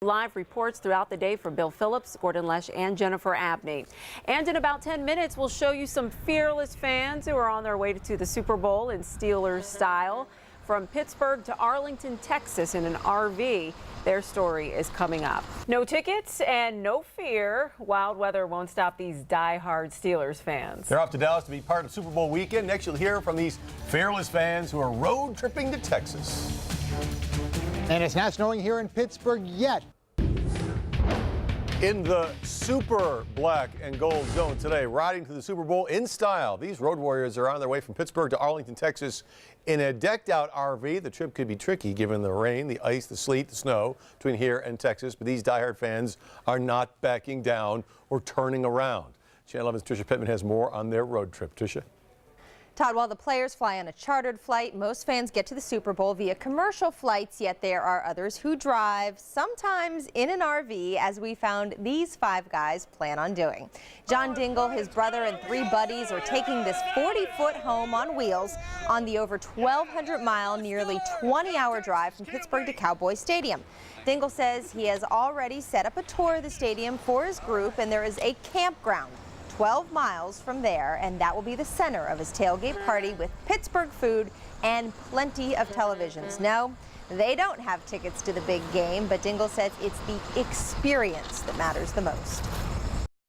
Live reports throughout the day from Bill Phillips, Gordon Lesh, and Jennifer Abney. And in about 10 minutes, we'll show you some fearless fans who are on their way to the Super Bowl in Steelers style. From Pittsburgh to Arlington, Texas in an RV. Their story is coming up. No tickets and no fear. Wild weather won't stop these die-hard Steelers fans. They're off to Dallas to be part of Super Bowl weekend. Next, you'll hear from these fearless fans who are road tripping to Texas. And it's not snowing here in Pittsburgh yet. In the super black and gold zone today, riding to the Super Bowl in style. These road warriors are on their way from Pittsburgh to Arlington, Texas in a decked out RV. The trip could be tricky given the rain, the ice, the sleet, the snow between here and Texas. But these diehard fans are not backing down or turning around. Channel 11's Tricia Pittman has more on their road trip. Tricia. Todd, while the players fly on a chartered flight, most fans get to the Super Bowl via commercial flights, yet there are others who drive, sometimes in an RV, as we found these 5 guys plan on doing. John Dingle, his brother, and 3 buddies are taking this 40-foot home on wheels on the over 1,200-mile, nearly 20-hour drive from Pittsburgh to Cowboy Stadium. Dingle says he has already set up a tour of the stadium for his group, and there is a campground 12 miles from there, and that will be the center of his tailgate party with Pittsburgh food and plenty of televisions. No, they don't have tickets to the big game, but Dingle says it's the experience that matters the most.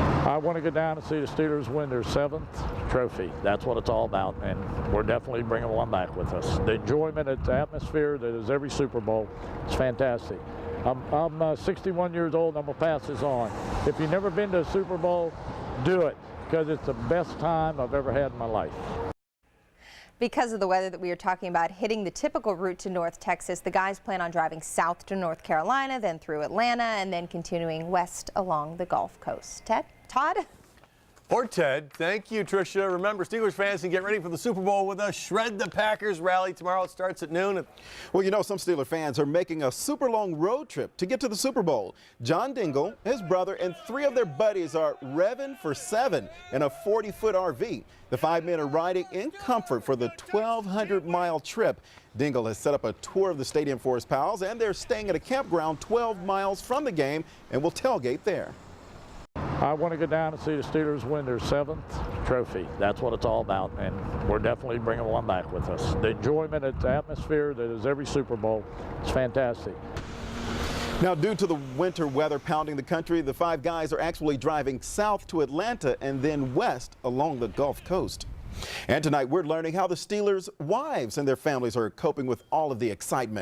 I want to go down and see the Steelers win their 7th trophy. That's what it's all about, and we're definitely bringing one back with us. The enjoyment, the atmosphere that is every Super Bowl is fantastic. I'm 61 years old, and I'm going to pass this on. If you've never been to a Super Bowl, do it, because it's the best time I've ever had in my life. Because of the weather that we are talking about hitting the typical route to North Texas, the guys plan on driving south to North Carolina, then through Atlanta, and then continuing west along the Gulf Coast. Todd? Or Ted. Thank you, Tricia. Remember, Steelers fans can get ready for the Super Bowl with us. Shred the Packers rally tomorrow. It starts at noon. Well, you know, some Steeler fans are making a super long road trip to get to the Super Bowl. John Dingle, his brother, and 3 of their buddies are revving for 7 in a 40-foot RV. The 5 men are riding in comfort for the 1,200-mile trip. Dingle has set up a tour of the stadium for his pals, and they're staying at a campground 12 miles from the game and will tailgate there. I want to go down and see the Steelers win their 7th trophy. That's what it's all about, and we're definitely bringing one back with us. The enjoyment, the atmosphere that is every Super Bowl is fantastic. Now, due to the winter weather pounding the country, the 5 guys are actually driving south to Atlanta and then west along the Gulf Coast. And tonight we're learning how the Steelers' wives and their families are coping with all of the excitement.